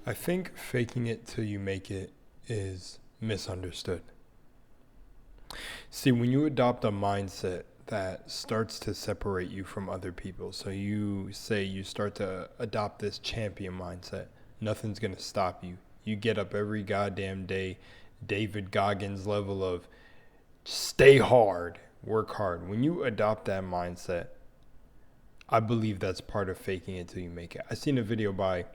I think faking it till you make it is misunderstood. See, when you adopt a mindset that starts to separate you from other people, so you say you start to adopt this champion mindset, nothing's going to stop you. You get up every goddamn day, David Goggins level of stay hard, work hard. When you adopt that mindset, I believe that's part of faking it till you make it. I seen a video by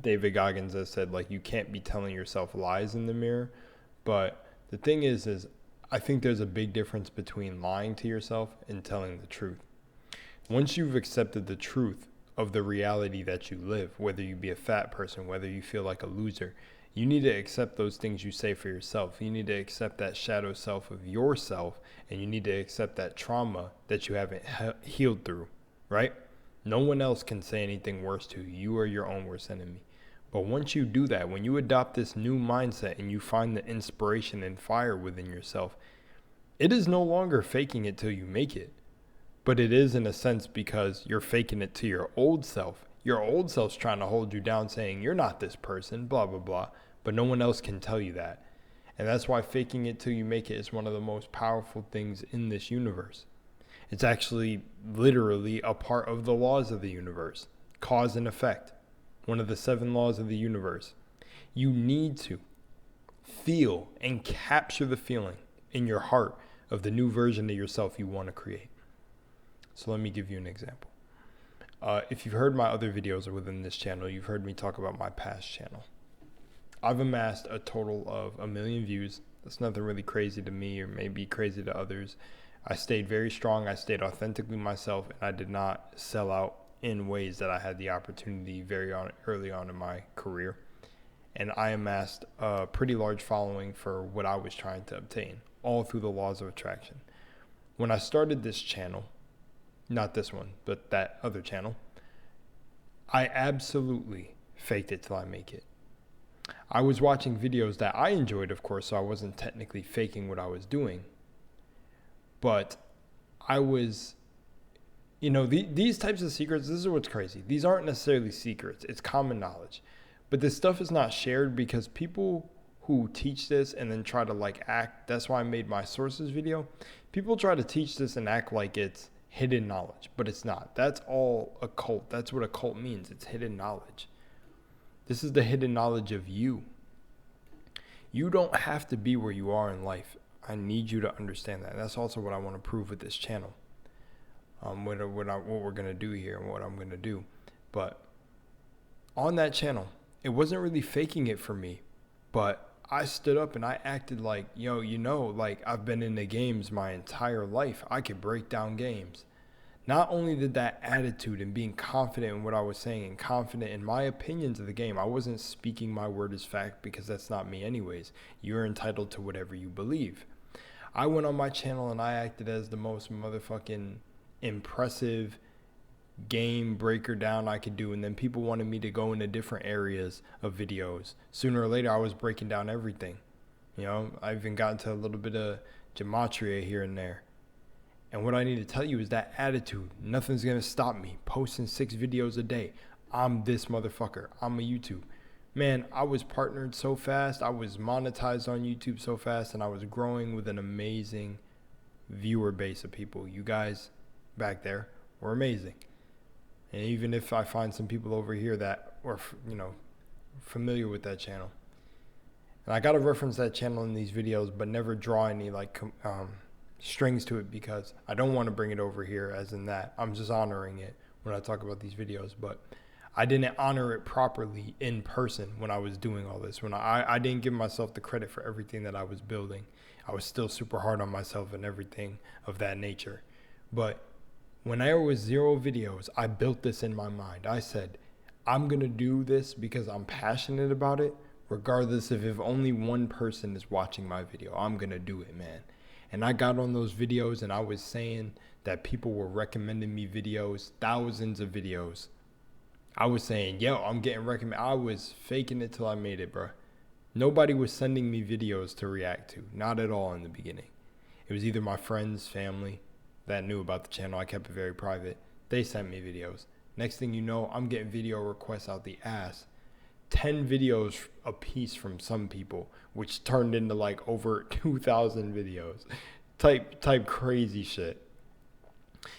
David Goggins that said like you can't be telling yourself lies in the mirror, but the thing is I think there's a big difference between lying to yourself and telling the truth. Once you've accepted the truth of the reality that you live, whether you be a fat person, whether you feel like a loser, you need to accept those things you say for yourself. You need to accept that shadow self of yourself, and you need to accept that trauma that you haven't healed through, right? No one else can say anything worse to you. You are your own worst enemy. But once you do that, when you adopt this new mindset and you find the inspiration and fire within yourself, it is no longer faking it till you make it. But it is in a sense because you're faking it to your old self. Your old self's trying to hold you down saying you're not this person, blah, blah, blah. But no one else can tell you that. And that's why faking it till you make it is one of the most powerful things in this universe. It's actually literally a part of the laws of the universe. Cause and effect. One of the 7 laws of the universe. You need to feel and capture the feeling in your heart of the new version of yourself you want to create. So let me give you an example. If you've heard my other videos within this channel, you've heard me talk about my past channel. I've amassed a total of 1 million views. That's nothing really crazy to me or maybe crazy to others. I stayed very strong. I stayed authentically myself, and I did not sell out in ways that I had the opportunity early on in my career. And I amassed a pretty large following for what I was trying to obtain, all through the laws of attraction. When I started this channel, not this one, but that other channel, I absolutely faked it till I make it. I was watching videos that I enjoyed, of course, so I wasn't technically faking what I was doing. But I was, these types of secrets, this is what's crazy. These aren't necessarily secrets. It's common knowledge. But this stuff is not shared because people who teach this and then try to act, that's why I made my sources video. People try to teach this and act like it's hidden knowledge, but it's not. That's all a cult. That's what a cult means. It's hidden knowledge. This is the hidden knowledge of you. You don't have to be where you are in life. I need you to understand that. And that's also what I want to prove with this channel. What we're going to do here and what I'm going to do. But on that channel, it wasn't really faking it for me, but I stood up and I acted like, I've been in the games my entire life. I could break down games. Not only did that attitude and being confident in what I was saying and confident in my opinions of the game, I wasn't speaking my word as fact because that's not me anyways. You're entitled to whatever you believe. I went on my channel and I acted as the most motherfucking impressive game breaker down I could do, and then people wanted me to go into different areas of videos. Sooner or later I was breaking down everything. I even got into a little bit of gematria here and there. And what I need to tell you is that attitude, nothing's gonna stop me posting 6 videos a day. I'm this motherfucker. I'm a YouTube man. I was partnered so fast, I was monetized on YouTube so fast, and I was growing with an amazing viewer base of people. You guys back there were amazing. And even if I find some people over here that are, familiar with that channel, and I got to reference that channel in these videos, but never draw any strings to it because I don't want to bring it over here as in that. I'm just honoring it when I talk about these videos, but I didn't honor it properly in person when I was doing all this. When I didn't give myself the credit for everything that I was building. I was still super hard on myself and everything of that nature. But when there was 0 videos, I built this in my mind. I said, I'm going to do this because I'm passionate about it, regardless of if only one person is watching my video. I'm going to do it, man. And I got on those videos and I was saying that people were recommending me videos, thousands of videos. I was saying, I'm getting recommended. I was faking it till I made it, bro. Nobody was sending me videos to react to. Not at all in the beginning. It was either my friends, family that knew about the channel. I kept it very private. They sent me videos. Next thing you know, I'm getting video requests out the ass. 10 videos a piece from some people, which turned into like over 2,000 videos. Type crazy shit.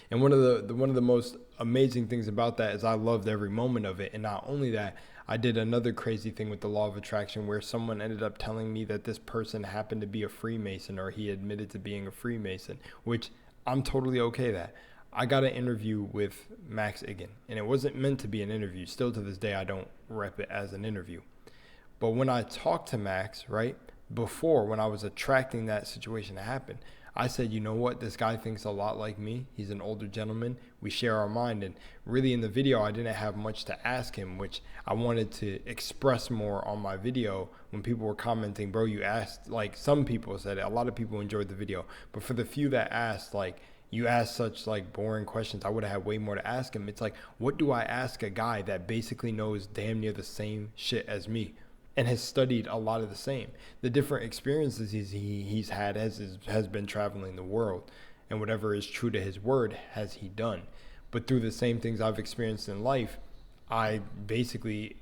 And one of the most amazing things about that is I loved every moment of it. And not only that, I did another crazy thing with the law of attraction where someone ended up telling me that this person happened to be a Freemason, or he admitted to being a Freemason, which I'm totally okay that. I got an interview with Max Igan, and it wasn't meant to be an interview. Still to this day, I don't rep it as an interview. But when I talked to Max, right, before, when I was attracting that situation to happen, I said, you know what? This guy thinks a lot like me. He's an older gentleman. We share our mind. And really in the video, I didn't have much to ask him, which I wanted to express more on my video. When people were commenting, bro, you asked, like some people said it. A lot of people enjoyed the video. But for the few that asked, like, you asked such like boring questions, I would have had way more to ask him. It's like, what do I ask a guy that basically knows damn near the same shit as me and has studied a lot of the same? The different experiences he's had has been traveling the world, and whatever is true to his word has he done. But through the same things I've experienced in life, I basically,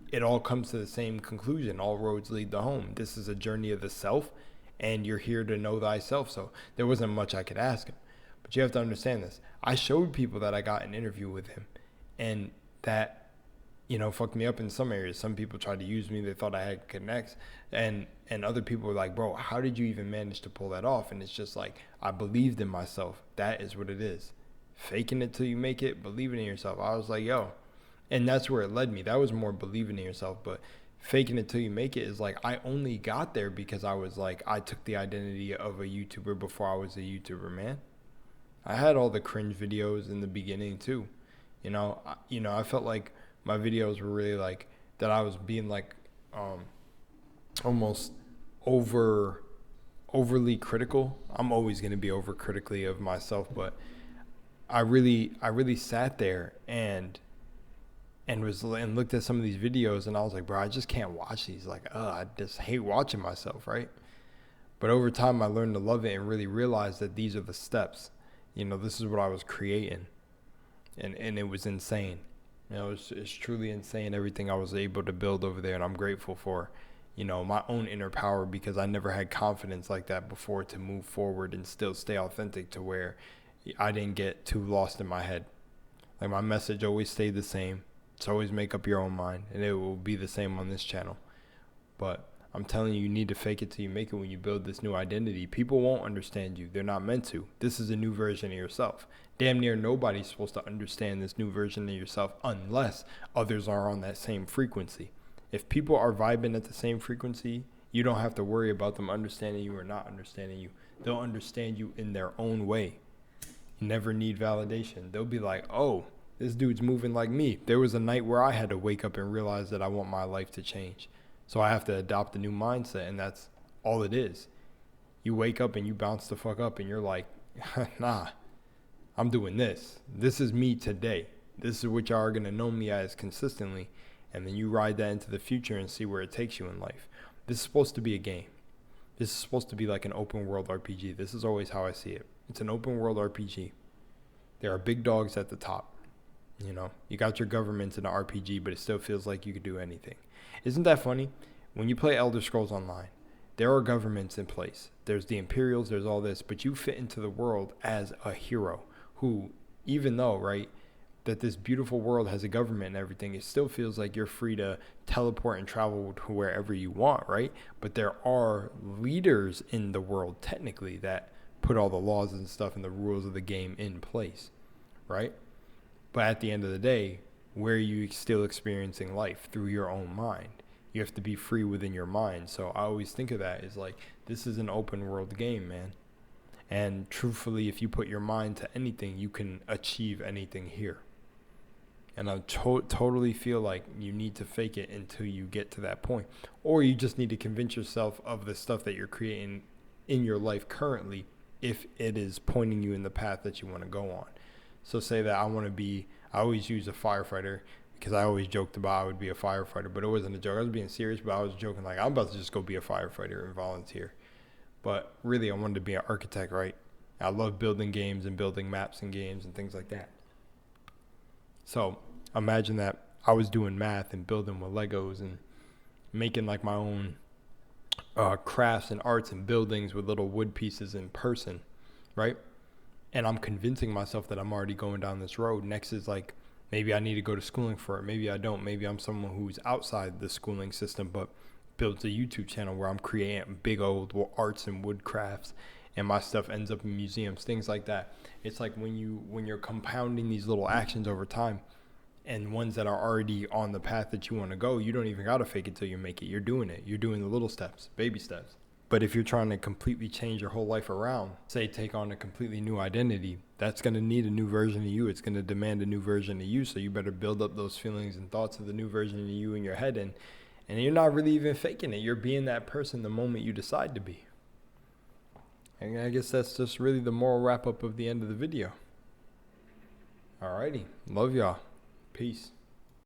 it all comes to the same conclusion. All roads lead to home. This is a journey of the self, and you're here to know thyself. So there wasn't much I could ask him. But you have to understand this. I showed people that I got an interview with him, and that, you know, fucked me up in some areas. Some people tried to use me. They thought I had connects, and other people were like, bro, how did you even manage to pull that off? And it's just like, I believed in myself. That is what it is. Faking it till you make it, believing in yourself. I was like, yo, and that's where it led me. That was more believing in yourself. But faking it till you make it is like, I only got there because I was like, I took the identity of a YouTuber before I was a YouTuber, man. I had all the cringe videos in the beginning too. You know, I felt like my videos were really like that I was being like almost overly critical. I'm always going to be over critically of myself, but I really sat there and looked at some of these videos, and I was like, bro, I just can't watch these. Like, I just hate watching myself, right? But over time I learned to love it and really realize that these are the steps. You know, this is what I was creating, and it was insane. You know, it's truly insane, everything I was able to build over there, and I'm grateful for, you know, my own inner power, because I never had confidence like that before to move forward and still stay authentic to where I didn't get too lost in my head. Like, my message always stayed the same. It's always make up your own mind, and it will be the same on this channel. But I'm telling you, you need to fake it till you make it when you build this new identity. People won't understand you. They're not meant to. This is a new version of yourself. Damn near nobody's supposed to understand this new version of yourself unless others are on that same frequency. If people are vibing at the same frequency, you don't have to worry about them understanding you or not understanding you. They'll understand you in their own way. You never need validation. They'll be like, oh, this dude's moving like me. There was a night where I had to wake up and realize that I want my life to change. So I have to adopt a new mindset, and that's all it is. You wake up and you bounce the fuck up, and you're like, nah, I'm doing this. This is me today. This is what y'all are going to know me as consistently. And then you ride that into the future and see where it takes you in life. This is supposed to be a game. This is supposed to be like an open world RPG. This is always how I see it. It's an open world RPG. There are big dogs at the top. You know, you got your governments in an RPG, but it still feels like you could do anything. Isn't that funny? When you play Elder Scrolls Online, there are governments in place. There's the Imperials, there's all this, but you fit into the world as a hero who, even though, right, that this beautiful world has a government and everything, it still feels like you're free to teleport and travel to wherever you want, right? But there are leaders in the world, technically, that put all the laws and stuff and the rules of the game in place, right? But at the end of the day, where are you still experiencing life? Through your own mind. You have to be free within your mind. So I always think of that as like, this is an open world game, man. And truthfully, if you put your mind to anything, you can achieve anything here. And I totally feel like you need to fake it until you get to that point. Or you just need to convince yourself of the stuff that you're creating in your life currently, if it is pointing you in the path that you want to go on. So say that I always use a firefighter, because I always joked about I would be a firefighter, but it wasn't a joke. I was being serious, but I was joking like, I'm about to just go be a firefighter and volunteer. But really, I wanted to be an architect, right? I love building games and building maps and games and things like that. So imagine that I was doing math and building with Legos and making like my own crafts and arts and buildings with little wood pieces in person, right? And I'm convincing myself that I'm already going down this road. Next is like, maybe I need to go to schooling for it. Maybe I don't. Maybe I'm someone who's outside the schooling system, but builds a YouTube channel where I'm creating big old arts and wood crafts, and my stuff ends up in museums, things like that. It's like when you're compounding these little actions over time, and ones that are already on the path that you want to go, you don't even got to fake it till you make it. You're doing it. You're doing the little steps, baby steps. But if you're trying to completely change your whole life around, say take on a completely new identity, that's going to need a new version of you. It's going to demand a new version of you. So you better build up those feelings and thoughts of the new version of you in your head. And you're not really even faking it. You're being that person the moment you decide to be. And I guess that's just really the moral wrap up of the end of the video. Alrighty. Love y'all. Peace.